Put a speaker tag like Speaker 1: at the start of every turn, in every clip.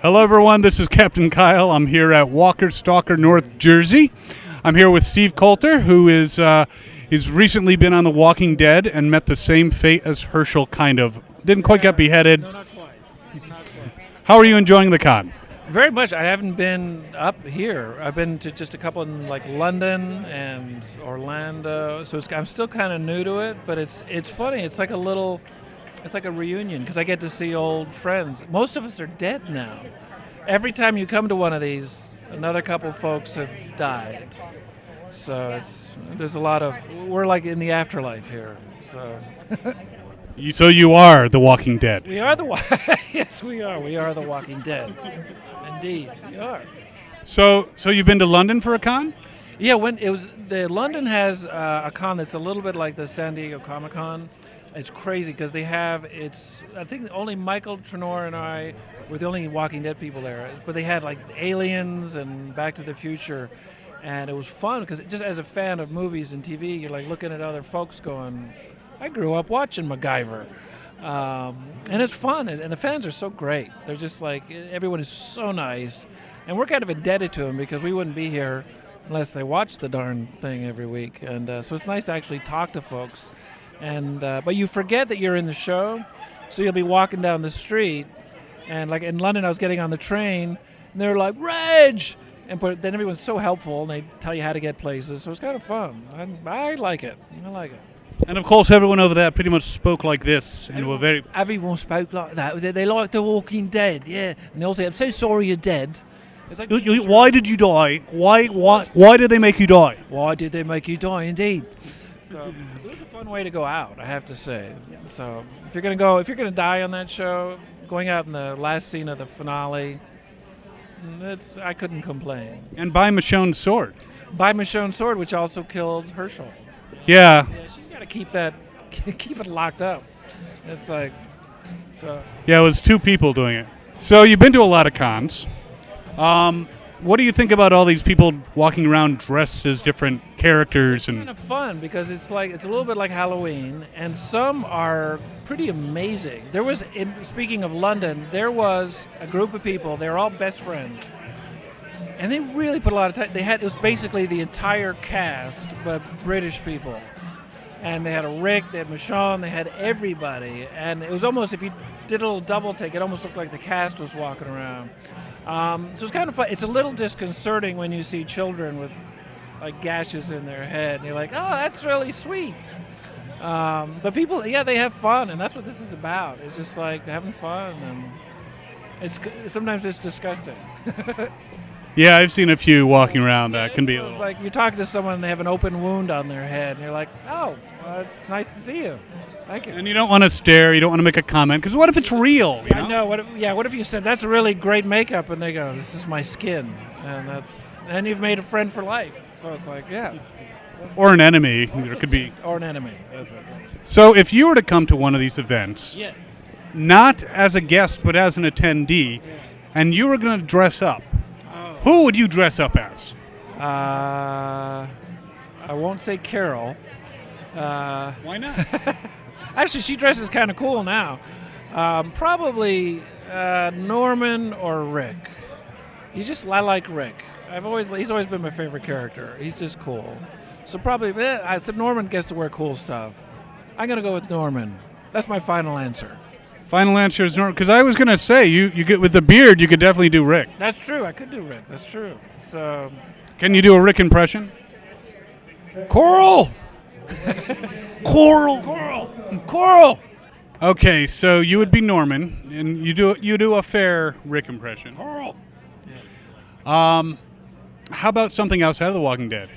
Speaker 1: Hello, everyone. This is Captain Kyle. I'm here at Walker Stalker, North Jersey. I'm here with Steve Coulter, who is he's recently been on The Walking Dead and met the same fate as Herschel, kind of. Didn't quite get beheaded.
Speaker 2: No, not quite. Not quite.
Speaker 1: How are you enjoying the con?
Speaker 2: Very much. I haven't been up here. I've been to just a couple in like London and Orlando. So I'm still kind of new to it, but it's funny. It's like a reunion because I get to see old friends. Most of us are dead now. Every time you come to one of these, another couple folks have died. So there's a lot of, we're like in the afterlife here. So
Speaker 1: So you are The Walking Dead.
Speaker 2: we are yes, we are. We are the Walking Dead. Indeed, we are.
Speaker 1: So you've been to London for a con?
Speaker 2: Yeah, when it was London has a con that's a little bit like the San Diego Comic-Con. It's crazy because I think only Michael Trenor and I were the only Walking Dead people there, but they had like Aliens and Back to the Future, and it was fun because just as a fan of movies and TV, you're like looking at other folks going, I grew up watching MacGyver. And it's fun, and the fans are so great. They're just like, everyone is so nice, and we're kind of indebted to them because we wouldn't be here unless they watched the darn thing every week. And so it's nice to actually talk to folks. And but you forget that you're in the show, so you'll be walking down the street, and like in London, I was getting on the train, and they're like, Reg! But then everyone's so helpful, and they tell you how to get places, so it's kind of fun. I like it. I like it.
Speaker 1: And of course, everyone over there pretty much spoke like this, and were very.
Speaker 2: Everyone spoke like that. They like The Walking Dead, yeah. And they all say, "I'm so sorry you're dead." It's like,
Speaker 1: Why did you die? Why did they make you die?
Speaker 2: why did they make you die? Indeed. So it was a fun way to go out, I have to say. So if you're gonna die on that show, going out in the last scene of the finale, I couldn't complain.
Speaker 1: And by Michonne's sword.
Speaker 2: By Michonne's sword, which also killed Herschel.
Speaker 1: Yeah.
Speaker 2: Yeah, she's got to keep it locked up. It's like, so.
Speaker 1: Yeah, it was two people doing it. So you've been to a lot of cons. What do you think about all these people walking around dressed as different characters?
Speaker 2: It's kind of fun because it's a little bit like Halloween, and some are pretty amazing. Speaking of London, there was a group of people. They were all best friends, and they really put a lot of time. It was basically the entire cast, but British people. And they had a Rick, they had Michonne, they had everybody. And it was almost, if you did a little double take, it almost looked like the cast was walking around. So it's kind of fun. It's a little disconcerting when you see children with like gashes in their head. And you're like, oh, that's really sweet. But people, yeah, they have fun. And that's what this is about. It's just like having fun. And sometimes it's disgusting.
Speaker 1: Yeah, I've seen a few walking around that can be a little.
Speaker 2: It's like you're talking to someone and they have an open wound on their head, and you're like, oh, it's nice to see you. Thank you.
Speaker 1: And you don't want to stare, you don't want to make a comment, because what if it's real? You know?
Speaker 2: I know. What if you said, that's really great makeup, and they go, this is my skin, and you've made a friend for life. So it's like, yeah.
Speaker 1: Or an enemy. There could be.
Speaker 2: Or an enemy. That's it.
Speaker 1: So if you were to come to one of these events,
Speaker 2: Yeah.
Speaker 1: not as a guest, but as an attendee, and you were going to dress up, who would you dress up as?
Speaker 2: I won't say Carol.
Speaker 1: Why not?
Speaker 2: Actually, she dresses kind of cool now. Probably Norman or Rick. I like Rick. He's always been my favorite character. He's just cool. So probably, except Norman gets to wear cool stuff. I'm gonna go with Norman. That's my final answer.
Speaker 1: Final answer is Norman, because I was going to say, you get with the beard, you could definitely do Rick.
Speaker 2: That's true. I could do Rick. That's true. So,
Speaker 1: Can you do a Rick impression?
Speaker 2: Coral.
Speaker 1: Coral. Okay, so you would be Norman, and you do a fair Rick impression.
Speaker 2: Coral.
Speaker 1: How about something outside of The Walking Dead?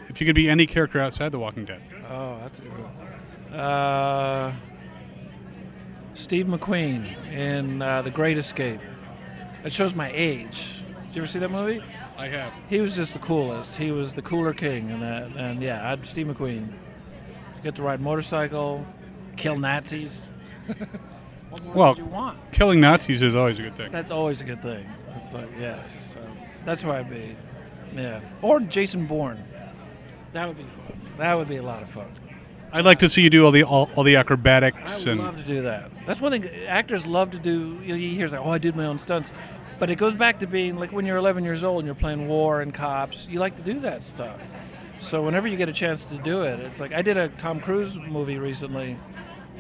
Speaker 1: If you could be any character outside The Walking Dead.
Speaker 2: Oh, that's a good one. Steve McQueen in The Great Escape. It shows my age. Did you ever see that movie?
Speaker 1: I have.
Speaker 2: He was just the coolest. He was the cooler king in that. And yeah, I'd Steve McQueen. Get to ride motorcycle, kill Nazis. What more
Speaker 1: Well,
Speaker 2: do you want?
Speaker 1: Killing Nazis is always a good thing.
Speaker 2: That's always a good thing. It's like, yes. So that's who I'd be. Yeah. Or Jason Bourne. That would be fun. That would be a lot of fun.
Speaker 1: I'd like to see you do all the acrobatics.
Speaker 2: I would love to do that. That's one thing actors love to do. You hear like, oh, I did my own stunts. But it goes back to being like when you're 11 years old and you're playing war and cops, you like to do that stuff. So whenever you get a chance to do it, it's like I did a Tom Cruise movie recently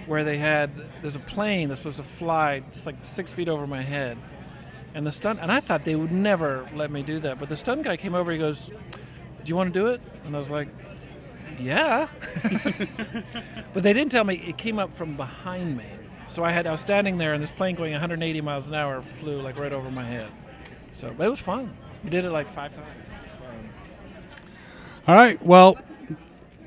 Speaker 2: where there's a plane that's supposed to fly just like 6 feet over my head. And I thought they would never let me do that. But the stunt guy came over, he goes, "Do you want to do it?" And I was like, "Yeah." But they didn't tell me it came up from behind me. So I was standing there, and this plane going 180 miles an hour flew like right over my head. So, but it was fun. We did it like 5 times.
Speaker 1: All right. Well,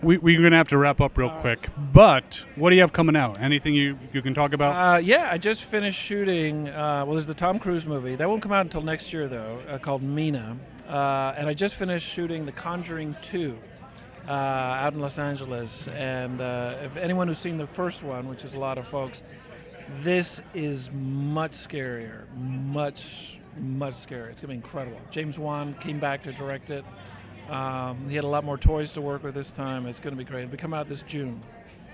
Speaker 1: we're going to have to wrap up real quick. But what do you have coming out? Anything you can talk about?
Speaker 2: Yeah, I just finished shooting. There's the Tom Cruise movie. That won't come out until next year, though, called Mina. And I just finished shooting The Conjuring 2 out in Los Angeles. And if anyone who's seen the first one, which is a lot of folks, this is much scarier. Much scarier. It's going to be incredible. James Wan came back to direct it. He had a lot more toys to work with this time. It's going to be great. It'll come out this June,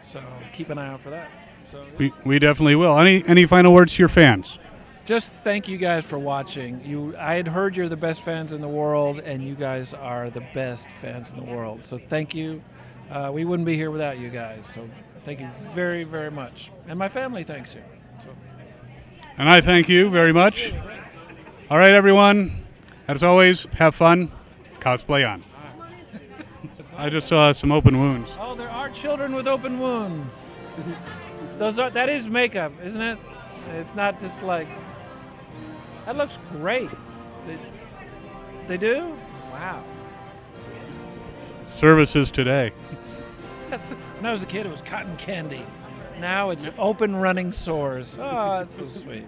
Speaker 2: so keep an eye out for that. So
Speaker 1: we definitely will. Any final words to your fans?
Speaker 2: Just thank you guys for watching. I had heard you're the best fans in the world, and you guys are the best fans in the world. So thank you. We wouldn't be here without you guys. So thank you very, very much. And my family thanks you. So.
Speaker 1: And I thank you very much. All right, everyone. As always, have fun. Cosplay on. I just saw some open wounds.
Speaker 2: Oh, there are children with open wounds. That is makeup, isn't it? It's not just like. That looks great. They do? Wow.
Speaker 1: Services today.
Speaker 2: When I was a kid, it was cotton candy. Now it's open running sores. Oh, that's so sweet.